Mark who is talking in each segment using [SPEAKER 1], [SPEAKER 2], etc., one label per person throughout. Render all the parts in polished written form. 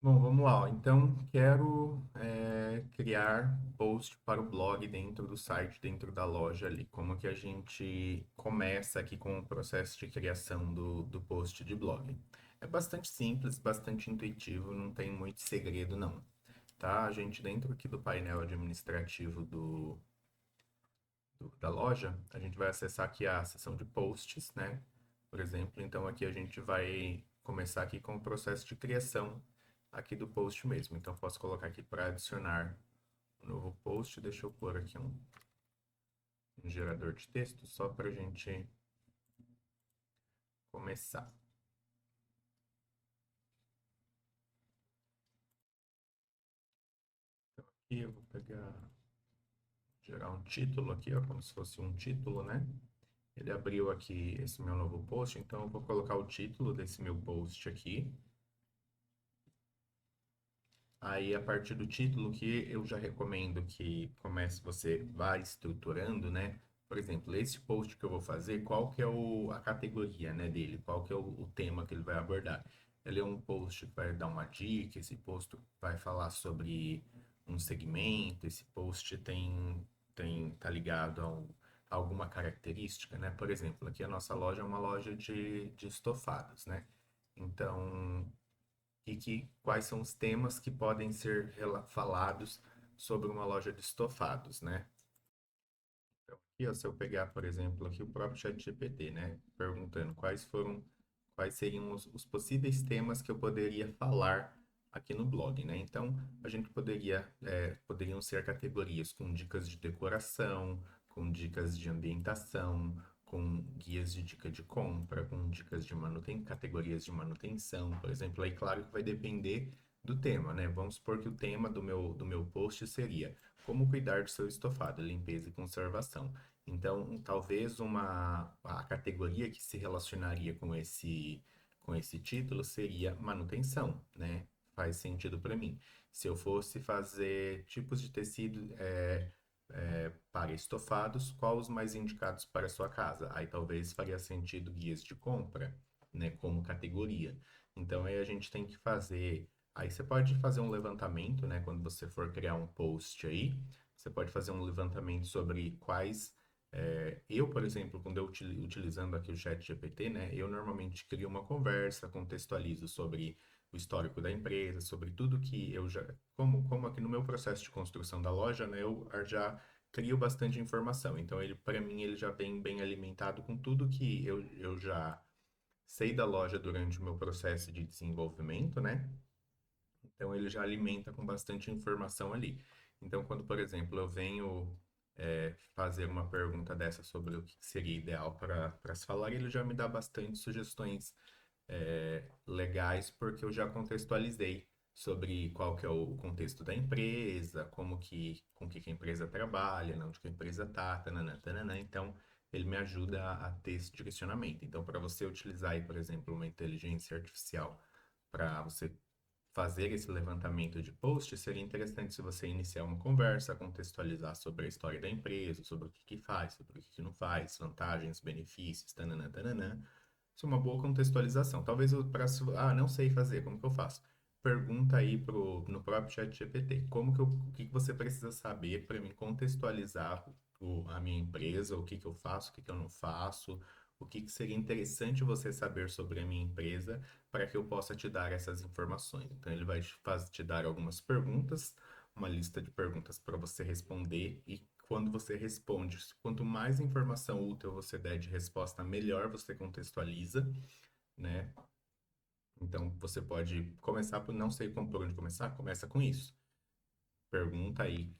[SPEAKER 1] Bom, vamos lá. Ó. Então, quero criar post para o blog dentro do site, dentro da loja ali. Como que a gente começa aqui com o processo de criação do post de blog? É bastante simples, bastante intuitivo, não tem muito segredo não, tá? A gente dentro aqui do painel administrativo da loja, a gente vai acessar aqui a seção de posts, né? Por exemplo, então aqui a gente vai começar aqui com o processo de criação aqui do post mesmo. Então posso colocar aqui para adicionar um novo post, deixa eu pôr aqui um gerador de texto só para a gente começar. Aqui eu vou pegar, gerar um título aqui, ó, como se fosse um título, né? Ele abriu aqui esse meu novo post, então eu vou colocar o título desse meu post aqui. Aí, a partir do título, que eu já recomendo que comece, você vá estruturando, né? Por exemplo, esse post que eu vou fazer, qual que é a categoria, né, dele? Qual que é o tema que ele vai abordar? Ele é um post que vai dar uma dica, esse post vai falar sobre um segmento, esse post tá ligado a alguma característica, né? Por exemplo, aqui a nossa loja é uma loja de estofados, né? Então, quais são os temas que podem ser falados sobre uma loja de estofados, né? Então, aqui, ó, se eu pegar, por exemplo, aqui o próprio ChatGPT, né, perguntando quais seriam os possíveis temas que eu poderia falar aqui no blog, né? Então, a gente poderiam ser categorias com dicas de decoração, com dicas de ambientação, com guias de dica de compra, com dicas de categorias de manutenção, por exemplo. Aí, claro que vai depender do tema, né? Vamos supor que o tema do meu post seria como cuidar do seu estofado, limpeza e conservação. Então, talvez a categoria que se relacionaria com esse título seria manutenção, né? Faz sentido para mim. Se eu fosse fazer tipos de tecido para estofados, quais os mais indicados para a sua casa? Aí talvez faria sentido guias de compra, né? Como categoria. Então, aí a gente tem que fazer. Aí você pode fazer um levantamento, né? Quando você for criar um post aí, você pode fazer um levantamento sobre quais. Eu, por exemplo, quando eu utilizando aqui o chat GPT, né? Eu normalmente crio uma conversa, contextualizo sobre o histórico da empresa, sobre tudo que eu já. Como aqui no meu processo de construção da loja, né? Eu já crio bastante informação. Então, ele, para mim, ele já vem bem alimentado com tudo que eu já sei da loja durante o meu processo de desenvolvimento, né? Então ele já alimenta com bastante informação ali. Então, quando, por exemplo, eu venho fazer uma pergunta dessa sobre o que seria ideal para se falar, ele já me dá bastante sugestões legais, porque eu já contextualizei sobre qual que é o contexto da empresa, com que a empresa trabalha, né, onde que a empresa está, tananã, tananã. Então, ele me ajuda a ter esse direcionamento. Então, para você utilizar aí, por exemplo, uma inteligência artificial para você fazer esse levantamento de post, seria interessante se você iniciar uma conversa, contextualizar sobre a história da empresa, sobre o que faz, sobre o que não faz, vantagens, benefícios, tananã, tananã. Isso é uma boa contextualização. Talvez não sei fazer, como que eu faço? Pergunta aí no próprio chat GPT, o que que você precisa saber para me contextualizar a minha empresa, o que que eu faço, o que que eu não faço, o que que seria interessante você saber sobre a minha empresa para que eu possa te dar essas informações. Então, ele vai te dar algumas perguntas, uma lista de perguntas para você responder e quando você responde, quanto mais informação útil você der de resposta, melhor você contextualiza, né? Então, você pode começar por não sei por onde começar, começa com isso. Pergunta aí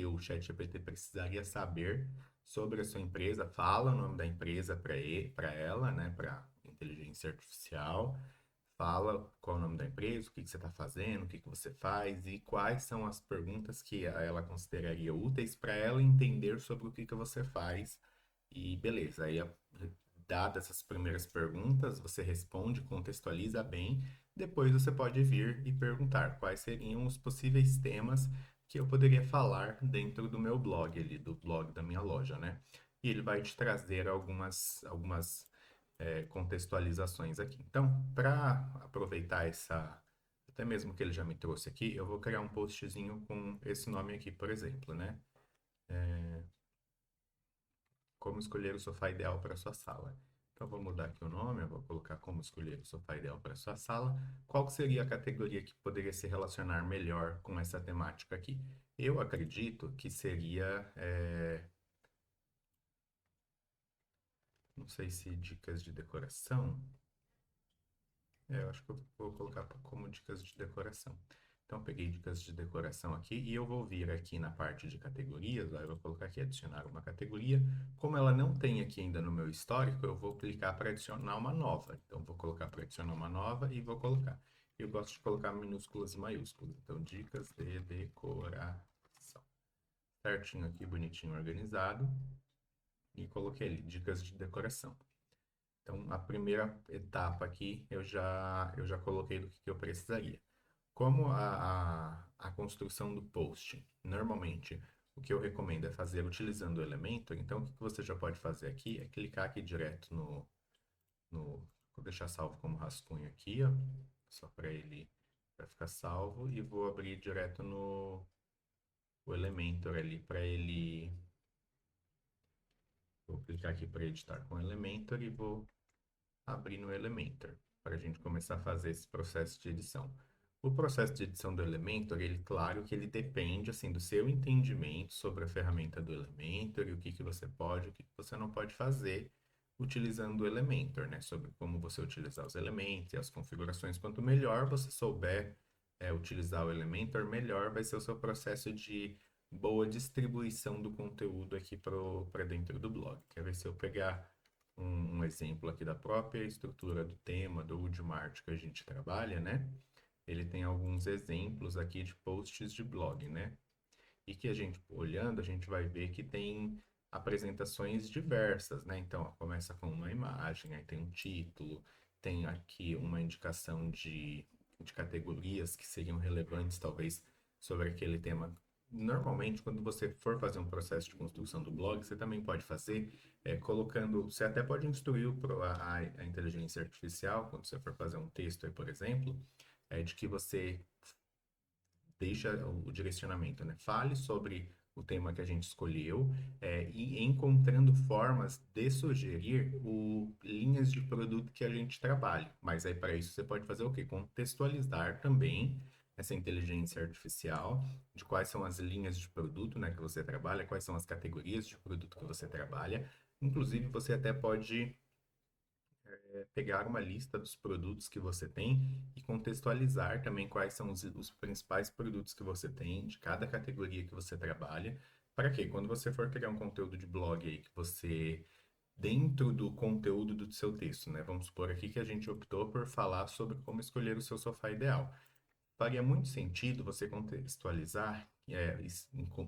[SPEAKER 1] o ChatGPT precisaria saber sobre a sua empresa, fala o nome da empresa para ela, né, para inteligência artificial, fala qual é o nome da empresa, o que que você está fazendo, o que que você faz e quais são as perguntas que ela consideraria úteis para ela entender sobre o que que você faz. E beleza, aí dadas essas primeiras perguntas, você responde, contextualiza bem, depois você pode vir e perguntar quais seriam os possíveis temas que eu poderia falar dentro do meu blog ali, do blog da minha loja, né? E ele vai te trazer algumas contextualizações aqui. Então, para aproveitar até mesmo que ele já me trouxe aqui, eu vou criar um postzinho com esse nome aqui, por exemplo, né? Como escolher o sofá ideal para sua sala. Então, vou mudar aqui o nome, eu vou colocar como escolher o sofá ideal para sua sala. Qual seria a categoria que poderia se relacionar melhor com essa temática aqui? Eu acredito que seria, não sei se dicas de decoração. Eu acho que eu vou colocar como dicas de decoração. Então, peguei dicas de decoração aqui e eu vou vir aqui na parte de categorias. Ó, eu vou colocar aqui adicionar uma categoria. Como ela não tem aqui ainda no meu histórico, eu vou clicar para adicionar uma nova. Então, vou colocar para adicionar uma nova e vou colocar. Eu gosto de colocar minúsculas e maiúsculas. Então, dicas de decoração. Certinho aqui, bonitinho, organizado. E coloquei ali, dicas de decoração. Então, a primeira etapa aqui eu já coloquei do que eu precisaria. Como a construção do post, normalmente, o que eu recomendo é fazer utilizando o Elementor, então o que você já pode fazer aqui é clicar aqui direto vou deixar salvo como rascunho aqui, ó, só para ele vai ficar salvo, e vou abrir direto no o Elementor ali para ele, vou clicar aqui para editar com o Elementor e vou abrir no Elementor, para a gente começar a fazer esse processo de edição. O processo de edição do Elementor, ele, claro que ele depende, assim, do seu entendimento sobre a ferramenta do Elementor e o que que você pode, o que que você não pode fazer utilizando o Elementor, né? Sobre como você utilizar os elementos e as configurações. Quanto melhor você souber utilizar o Elementor, melhor vai ser o seu processo de boa distribuição do conteúdo aqui para dentro do blog. Quer ver se eu pegar um exemplo aqui da própria estrutura do tema do Woodmart que a gente trabalha, né? Ele tem alguns exemplos aqui de posts de blog, né? E que a gente, olhando, a gente vai ver que tem apresentações diversas, né? Então, ó, começa com uma imagem, aí tem um título, tem aqui uma indicação de categorias que seriam relevantes, talvez, sobre aquele tema. Normalmente, quando você for fazer um processo de construção do blog, você também pode fazer colocando. Você até pode instruir a inteligência artificial, quando você for fazer um texto aí, por exemplo, de que você deixa o direcionamento, né? Fale sobre o tema que a gente escolheu, e encontrando formas de sugerir linhas de produto que a gente trabalhe. Mas aí, para isso, você pode fazer o quê? Contextualizar também essa inteligência artificial de quais são as linhas de produto, né, que você trabalha, quais são as categorias de produto que você trabalha. Inclusive, você até pode pegar uma lista dos produtos que você tem e contextualizar também quais são os principais produtos que você tem, de cada categoria que você trabalha, para que quando você for criar um conteúdo de blog aí, que você, dentro do conteúdo do seu texto, né? Vamos supor aqui que a gente optou por falar sobre como escolher o seu sofá ideal. Faria muito sentido você contextualizar,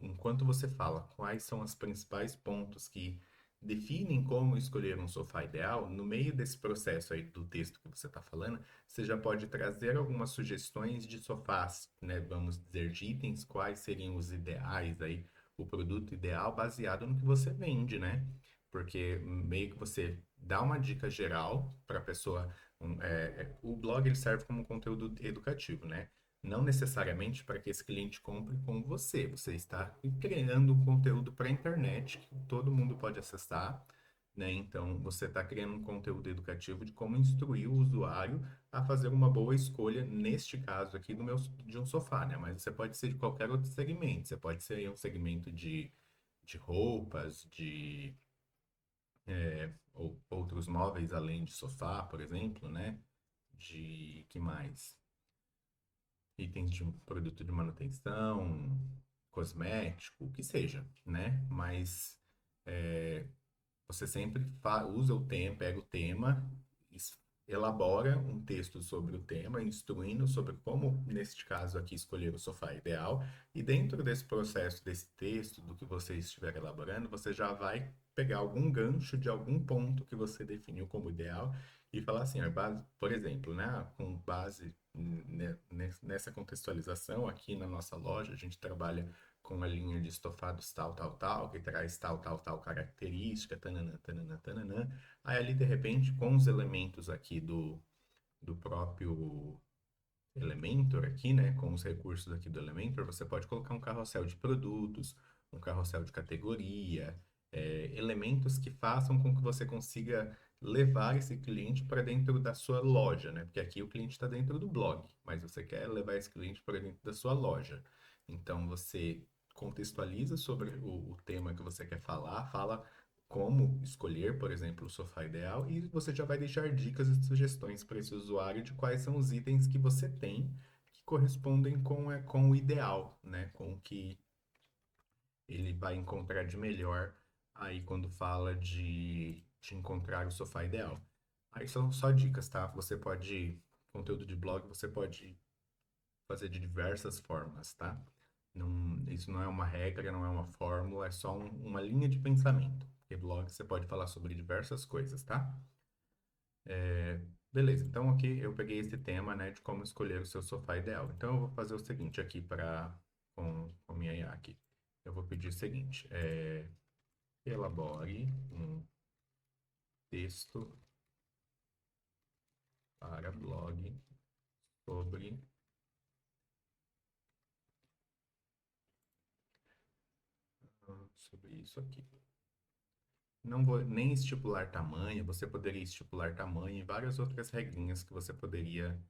[SPEAKER 1] enquanto você fala quais são os principais pontos que definem como escolher um sofá ideal, no meio desse processo aí do texto que você está falando, você já pode trazer algumas sugestões de sofás, né? Vamos dizer, de itens, quais seriam os ideais aí, o produto ideal baseado no que você vende, né? Porque meio que você dá uma dica geral para a pessoa. O blog ele serve como conteúdo educativo, né? Não necessariamente para que esse cliente compre com você. Você está criando um conteúdo para a internet que todo mundo pode acessar, né? Então, você está criando um conteúdo educativo de como instruir o usuário a fazer uma boa escolha, neste caso aqui, de um sofá, né? Mas você pode ser de qualquer outro segmento. Você pode ser aí um segmento de roupas, ou outros móveis além de sofá, por exemplo, né? De que mais? Itens de um produto de manutenção, cosmético, o que seja, né? Mas você sempre usa o tema, pega o tema, elabora um texto sobre o tema, instruindo sobre como, neste caso aqui, escolher o sofá ideal. E dentro desse processo, desse texto, do que você estiver elaborando, você já vai pegar algum gancho de algum ponto que você definiu como ideal e falar assim, por exemplo, né, com base nessa contextualização aqui na nossa loja, a gente trabalha com a linha de estofados tal, tal, tal, que traz tal, tal, tal característica, tananã, tananã, tananã. Aí ali, de repente, com os elementos aqui do próprio Elementor aqui, né, com os recursos aqui do Elementor, você pode colocar um carrossel de produtos, um carrossel de categoria, elementos que façam com que você consiga levar esse cliente para dentro da sua loja, né? Porque aqui o cliente está dentro do blog, mas você quer levar esse cliente para dentro da sua loja. Então você contextualiza sobre o tema que você quer falar, fala como escolher, por exemplo, o sofá ideal, e você já vai deixar dicas e sugestões para esse usuário de quais são os itens que você tem que correspondem com o ideal, né? Com o que ele vai encontrar de melhor aí quando fala de encontrar o sofá ideal. Aí são só dicas, tá? Conteúdo de blog, você pode fazer de diversas formas, tá? Não, isso não é uma regra, não é uma fórmula, é só uma linha de pensamento. Porque blog você pode falar sobre diversas coisas, tá? Beleza, então aqui eu peguei esse tema, né, de como escolher o seu sofá ideal. Então eu vou fazer o seguinte aqui com minha IA aqui. Eu vou pedir o seguinte, elabore um texto para blog sobre, sobre isso aqui. Não vou nem estipular tamanho, você poderia estipular tamanho e várias outras regrinhas que você poderia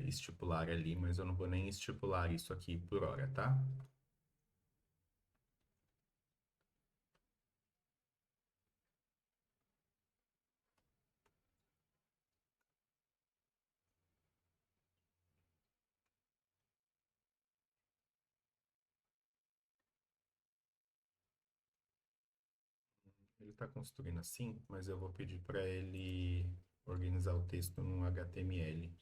[SPEAKER 1] estipular ali, mas eu não vou nem estipular isso aqui por hora, tá? Ele está construindo assim, mas eu vou pedir para ele organizar o texto num HTML.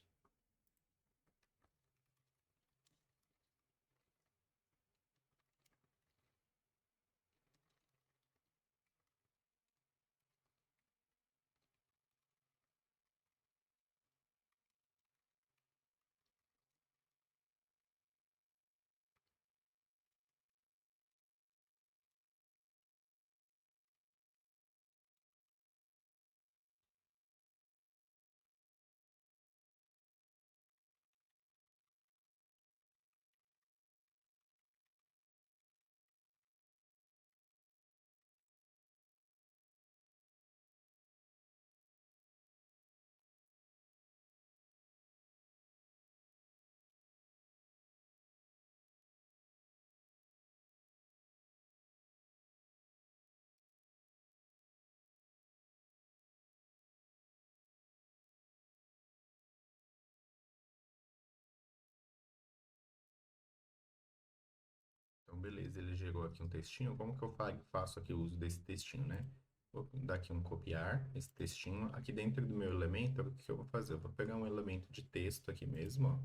[SPEAKER 1] Então, beleza, ele gerou aqui um textinho. Como que eu faço aqui o uso desse textinho, né? Vou dar aqui um copiar esse textinho. Aqui dentro do meu elemento, o que eu vou fazer? Eu vou pegar um elemento de texto aqui mesmo, ó.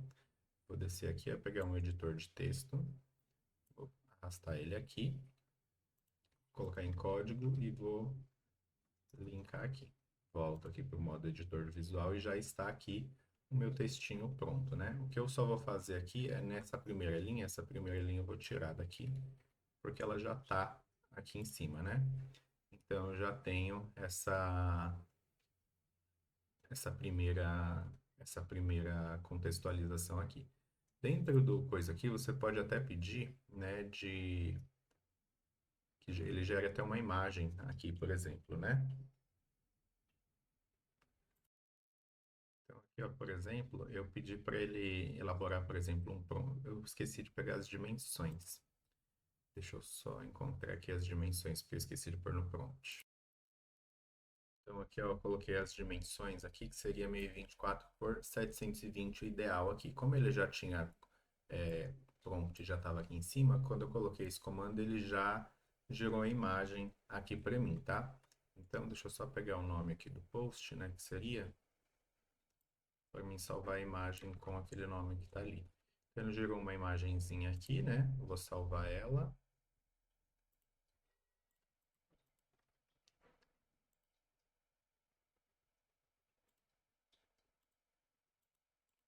[SPEAKER 1] Vou descer aqui, vou pegar um editor de texto, vou arrastar ele aqui, colocar em código e vou linkar aqui. Volto aqui para o modo editor visual e já está aqui o meu textinho pronto, né? O que eu só vou fazer aqui é nessa primeira linha, essa primeira linha eu vou tirar daqui, porque ela já está aqui em cima, né? Então eu já tenho essa primeira contextualização aqui. Dentro do coisa aqui, você pode até pedir, né, de que ele gere até uma imagem aqui, por exemplo, né? Então, aqui, ó, por exemplo, eu pedi para ele elaborar, por exemplo, um prompt. Eu esqueci de pegar as dimensões. Deixa eu só encontrar aqui as dimensões, porque eu esqueci de pôr no prompt. Então, aqui ó, eu coloquei as dimensões aqui, que seria 1024 por 720 o ideal aqui. Como ele já tinha prompt, já estava aqui em cima, quando eu coloquei esse comando, ele já gerou a imagem aqui para mim, tá? Então, deixa eu só pegar o nome aqui do post, né, que seria para mim salvar a imagem com aquele nome que está ali. Então, gerou uma imagenzinha aqui, né? Eu vou salvar ela.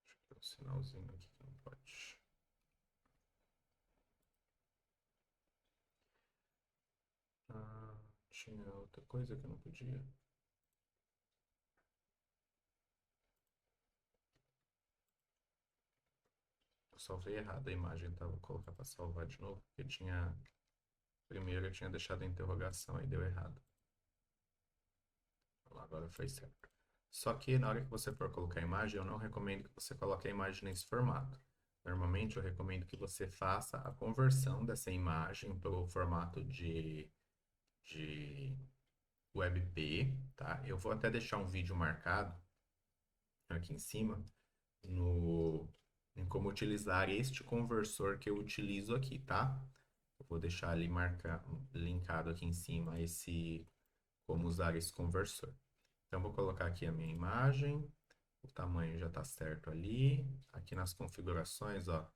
[SPEAKER 1] Deixa eu pôr um sinalzinho aqui que não pode. Ah, tinha outra coisa que eu não podia. Eu salvei errado a imagem, tá? Vou colocar para salvar de novo, porque tinha... Primeiro eu tinha deixado a interrogação, aí deu errado. Agora foi certo. Só que na hora que você for colocar a imagem, eu não recomendo que você coloque a imagem nesse formato. Normalmente eu recomendo que você faça a conversão dessa imagem para o formato de WebP, tá? Eu vou até deixar um vídeo marcado aqui em cima no, em como utilizar este conversor que eu utilizo aqui, tá? Eu vou deixar ali linkado aqui em cima esse como usar esse conversor. Então, vou colocar aqui a minha imagem, o tamanho já está certo ali. Aqui nas configurações, ó,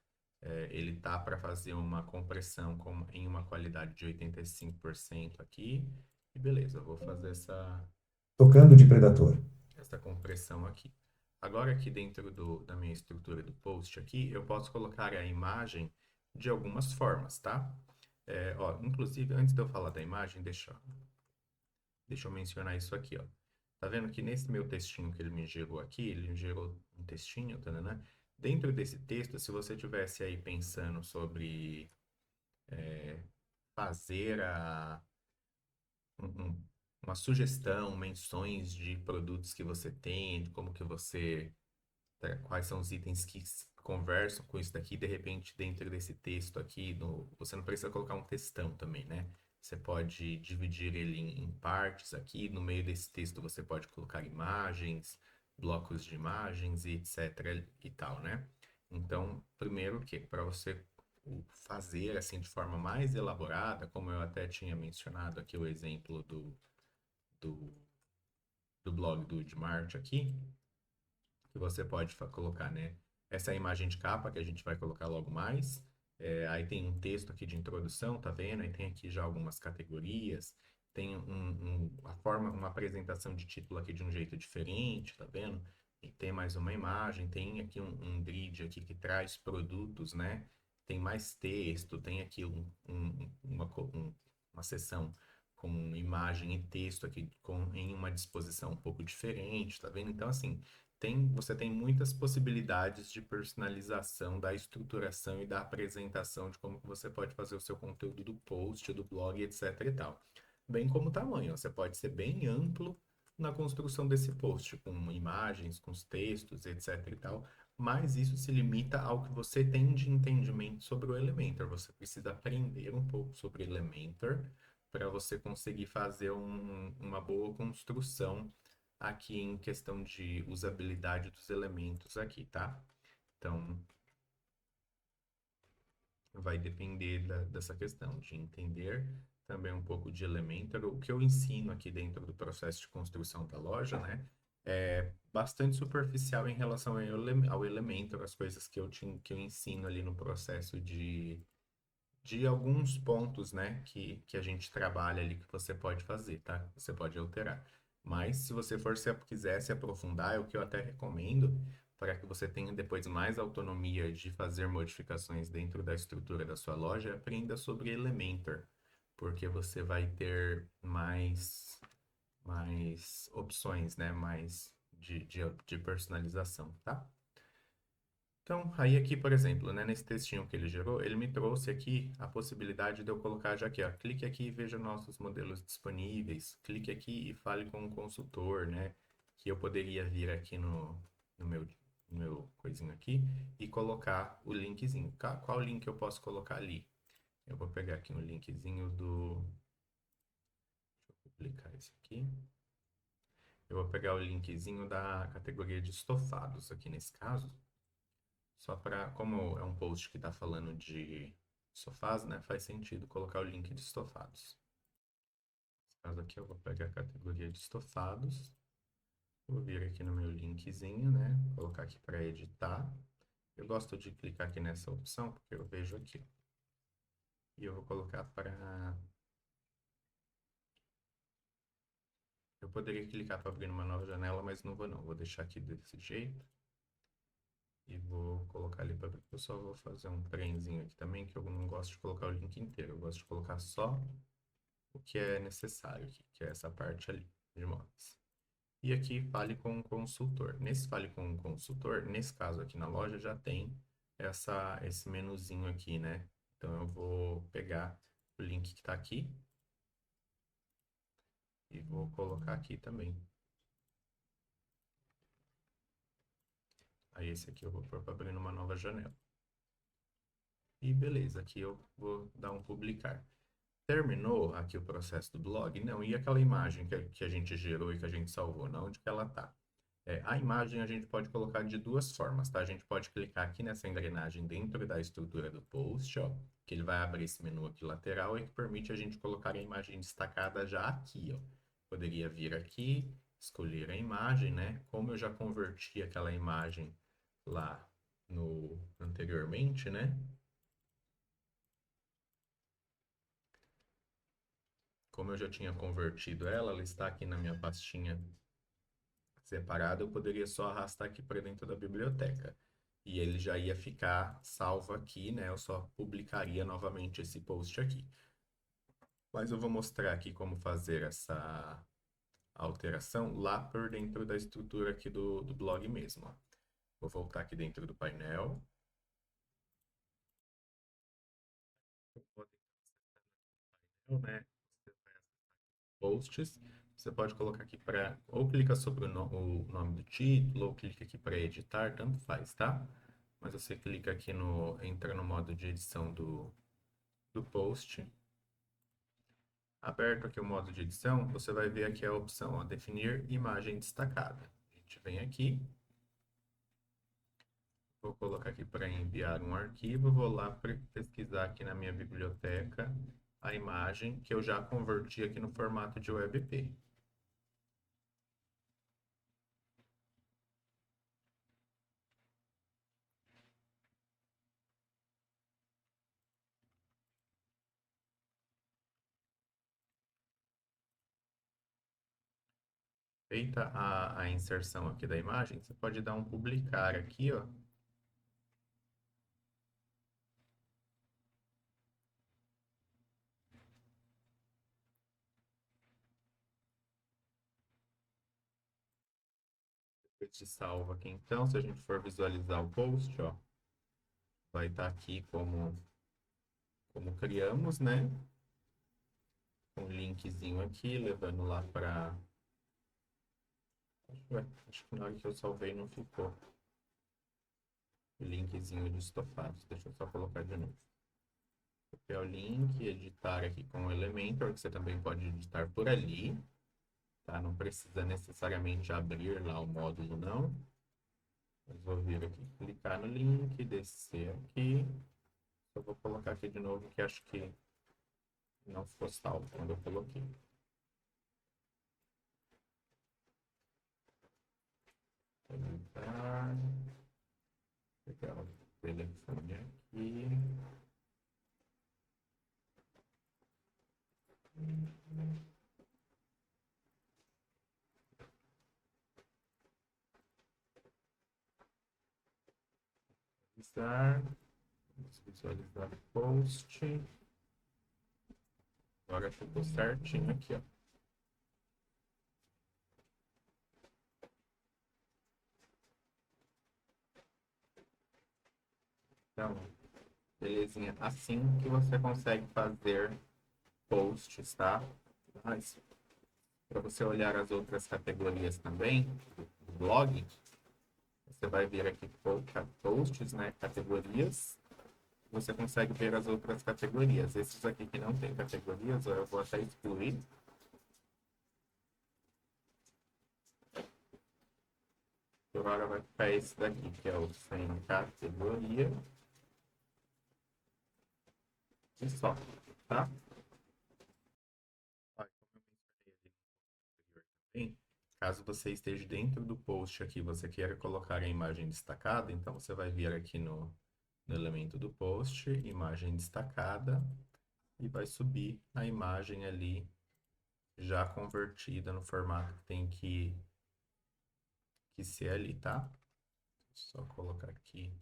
[SPEAKER 1] ele tá para fazer uma compressão em uma qualidade de 85% aqui. E beleza, eu vou fazer
[SPEAKER 2] Tocando de Predator.
[SPEAKER 1] essa compressão aqui. Agora, aqui dentro da minha estrutura do post aqui, eu posso colocar a imagem de algumas formas, tá? Ó, inclusive, antes de eu falar da imagem, deixa eu mencionar isso aqui, ó. Tá vendo que nesse meu textinho que ele me gerou aqui, ele me gerou um textinho, tá, né? Dentro desse texto, se você tivesse aí pensando sobre fazer uma sugestão, menções de produtos que você tem, de como que você, quais são os itens que conversam com isso daqui, de repente, dentro desse texto aqui, você não precisa colocar um textão também, né? Você pode dividir ele em partes aqui. No meio desse texto você pode colocar imagens, blocos de imagens e etc. e tal, né? Então, primeiro que para você fazer assim de forma mais elaborada, como eu até tinha mencionado aqui o exemplo do, do blog do Edmart aqui, que você pode colocar, né? Essa é a imagem de capa que a gente vai colocar logo mais. Aí tem um texto aqui de introdução, tá vendo? Aí tem aqui já algumas categorias. Tem uma apresentação de título aqui de um jeito diferente, tá vendo? E tem mais uma imagem, tem aqui um grid aqui que traz produtos, né? Tem mais texto, tem aqui uma seção com imagem e texto aqui em uma disposição um pouco diferente, tá vendo? Então, assim, você tem muitas possibilidades de personalização da estruturação e da apresentação de como que você pode fazer o seu conteúdo do post, do blog, etc e tal. Bem como o tamanho, você pode ser bem amplo na construção desse post, com imagens, com os textos, etc e tal, mas isso se limita ao que você tem de entendimento sobre o Elementor. Você precisa aprender um pouco sobre Elementor para você conseguir fazer uma boa construção aqui em questão de usabilidade dos elementos aqui, tá? Então, vai depender dessa questão de entender também um pouco de Elementor. O que eu ensino aqui dentro do processo de construção da loja, né? É bastante superficial em relação ao Elementor, as coisas que eu ensino ali no processo de alguns pontos, né, que a gente trabalha ali que você pode fazer, tá? Você pode alterar. Mas se você quiser se aprofundar, é o que eu até recomendo para que você tenha depois mais autonomia de fazer modificações dentro da estrutura da sua loja, aprenda sobre Elementor, porque você vai ter mais opções, né, mais de personalização, tá? Então, aí aqui, por exemplo, né, nesse textinho que ele gerou, ele me trouxe aqui a possibilidade de eu colocar já aqui, ó, clique aqui e veja nossos modelos disponíveis, clique aqui e fale com o consultor, né, que eu poderia vir aqui no meu, no meu coisinho aqui e colocar o linkzinho. Qual link eu posso colocar ali? Eu vou pegar aqui um linkzinho deixa eu publicar isso aqui. Eu vou pegar o linkzinho da categoria de estofados aqui nesse caso. Só para, como é um post que está falando de sofás, né? Faz sentido colocar o link de estofados. Nesse caso aqui eu vou pegar a categoria de estofados. Vou vir aqui no meu linkzinho, né? Colocar aqui para editar. Eu gosto de clicar aqui nessa opção porque eu vejo aqui. E eu vou colocar para... Eu poderia clicar para abrir uma nova janela, mas não vou não. Vou deixar aqui desse jeito. E vou colocar ali para abrir. Eu só vou fazer um trenzinho aqui também, que eu não gosto de colocar o link inteiro. Eu gosto de colocar só o que é necessário aqui, que é essa parte ali de imóveis. E aqui, fale com o consultor. Nesse fale com o consultor, nesse caso aqui na loja, já tem esse menuzinho aqui, né? Então eu vou pegar o link que está aqui e vou colocar aqui também. Aí esse aqui eu vou pôr para abrir numa nova janela. E beleza, aqui eu vou dar um publicar. Terminou aqui o processo do blog? Não, e aquela imagem que a gente gerou e que a gente salvou, não? Onde que ela está? A imagem a gente pode colocar de duas formas, tá? A gente pode clicar aqui nessa engrenagem dentro da estrutura do post, ó, que ele vai abrir esse menu aqui lateral e que permite a gente colocar a imagem destacada já aqui, ó. Poderia vir aqui, escolher a imagem, né? Como eu já converti aquela imagem lá anteriormente, né? Como eu já tinha convertido ela, ela está aqui na minha pastinha separada, eu poderia só arrastar aqui para dentro da biblioteca. E ele já ia ficar salvo aqui, né? Eu só publicaria novamente esse post aqui. Mas eu vou mostrar aqui como fazer essa alteração lá por dentro da estrutura aqui do blog mesmo, ó. Vou voltar aqui dentro do painel. Né? Posts. Você pode colocar aqui para ou clica sobre o nome do título, ou clica aqui para editar, tanto faz, tá? Mas você clica aqui entra no modo de edição do post. Aberto aqui o modo de edição, você vai ver aqui a opção, ó, definir imagem destacada. A gente vem aqui, vou colocar aqui para enviar um arquivo, vou lá pesquisar aqui na minha biblioteca a imagem que eu já converti aqui no formato de WebP. Feita a inserção aqui da imagem, você pode dar um publicar aqui, ó. Depois de salvo aqui, então, se a gente for visualizar o post, ó, vai estar aqui como criamos, né? Um linkzinho aqui, levando lá para... Acho que na hora que eu salvei não ficou. O linkzinho de estofados. Deixa eu só colocar de novo. Copiar o link, editar aqui com o Elementor, que você também pode editar por ali. Tá? Não precisa necessariamente abrir lá o módulo, não. Mas vou vir aqui, clicar no link, descer aqui. Eu vou colocar aqui de novo, que acho que não ficou salvo quando eu coloquei. Editar. Pegar o telefone aqui. Visualizar. Vamos visualizar o post. Agora ficou certinho aqui, ó. Então, belezinha. Assim que você consegue fazer posts, tá? Mas, para você olhar as outras categorias também do blog, você vai vir aqui posts, né? Categorias. Você consegue ver as outras categorias. Esses aqui que não tem categorias, eu vou até excluir. Agora vai ficar esse daqui, que é o sem categoria. E só, tá? Como eu mencionei ali no anterior também, caso você esteja dentro do post aqui, você queira colocar a imagem destacada, então você vai vir aqui no elemento do post, imagem destacada, e vai subir a imagem ali já convertida no formato que tem que ser ali, tá? Só colocar aqui.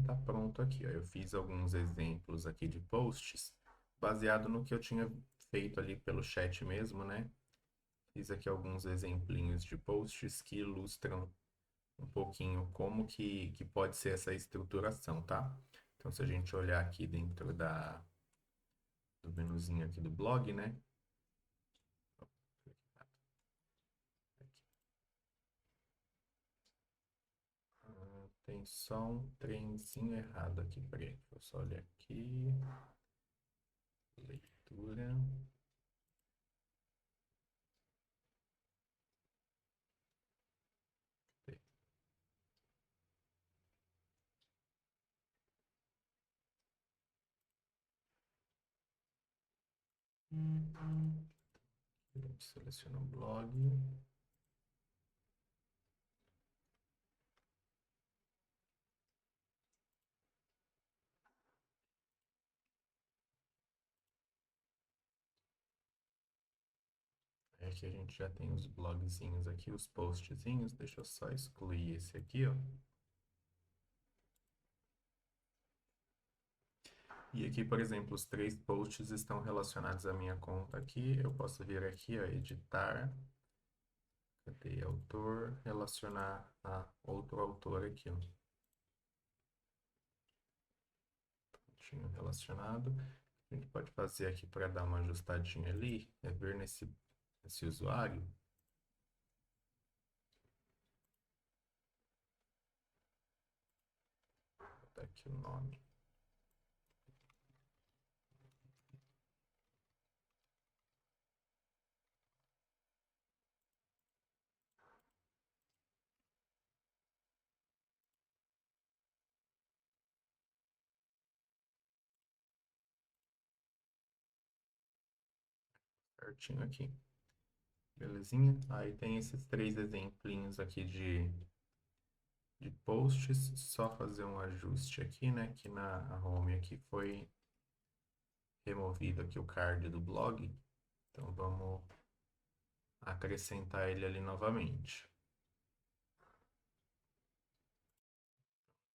[SPEAKER 1] Tá pronto aqui, ó. Eu fiz alguns exemplos aqui de posts baseado no que eu tinha feito ali pelo chat mesmo, né? Fiz aqui alguns exemplinhos de posts que ilustram um pouquinho como que pode ser essa estruturação, tá? Então, se a gente olhar aqui dentro do menuzinho aqui do blog, né? Tem só um trenzinho errado aqui, peraí, deixa eu só olhar aqui. Leitura. A gente seleciona o blog. Aqui a gente já tem os blogzinhos aqui, os postzinhos. Deixa eu só excluir esse aqui, ó. E aqui, por exemplo, os 3 posts estão relacionados à minha conta aqui. Eu posso vir aqui, ó, editar. Cadê autor? Relacionar a outro autor aqui, ó. Tinha relacionado. A gente pode fazer aqui para dar uma ajustadinha ali, é ver nesse usuário. Vou botar aqui o nome. Certinho aqui. Belezinha? Aí tem esses 3 exemplinhos aqui de posts. Só fazer um ajuste aqui, né? Que na home aqui foi removido aqui o card do blog. Então vamos acrescentar ele ali novamente.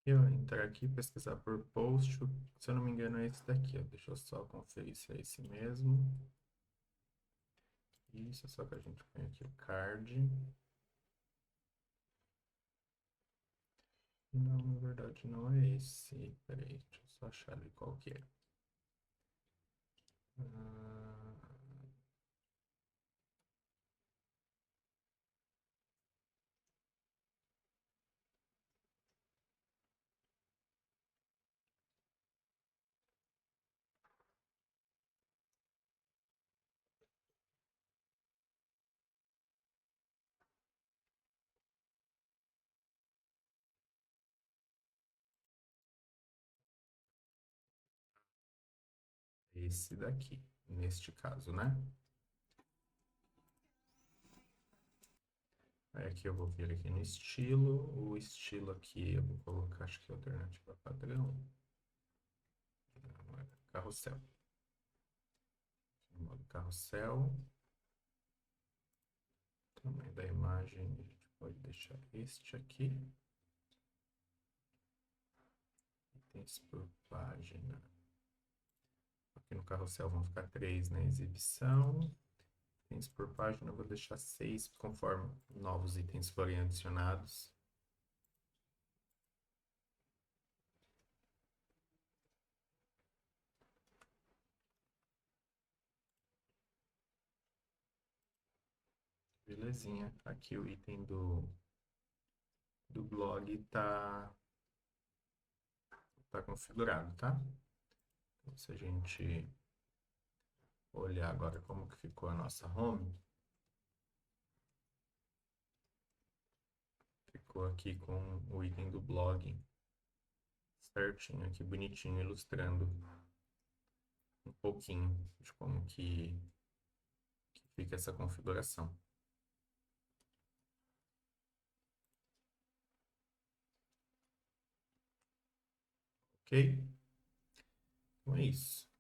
[SPEAKER 1] Eu entrar aqui, pesquisar por post. Se eu não me engano é esse daqui, ó. Deixa eu só conferir se é esse mesmo. Isso, só que a gente põe aqui o card. Não, na verdade não é esse. Peraí, deixa eu só achar ali qual que é. Ah, esse daqui, neste caso, né? Aí aqui eu vou vir aqui no estilo. O estilo aqui eu vou colocar, acho que é alternativa padrão. Não, é carrossel. No modo carrossel. O tamanho da imagem a gente pode deixar este aqui. Itens por página. Aqui no carrossel vão ficar 3 na exibição. Itens por página eu vou deixar 6 conforme novos itens forem adicionados. Belezinha. Aqui o item do blog tá configurado, tá? Então, se a gente olhar agora como que ficou a nossa home, ficou aqui com o item do blog certinho aqui, bonitinho, ilustrando um pouquinho de como que fica essa configuração. Ok? Então é isso.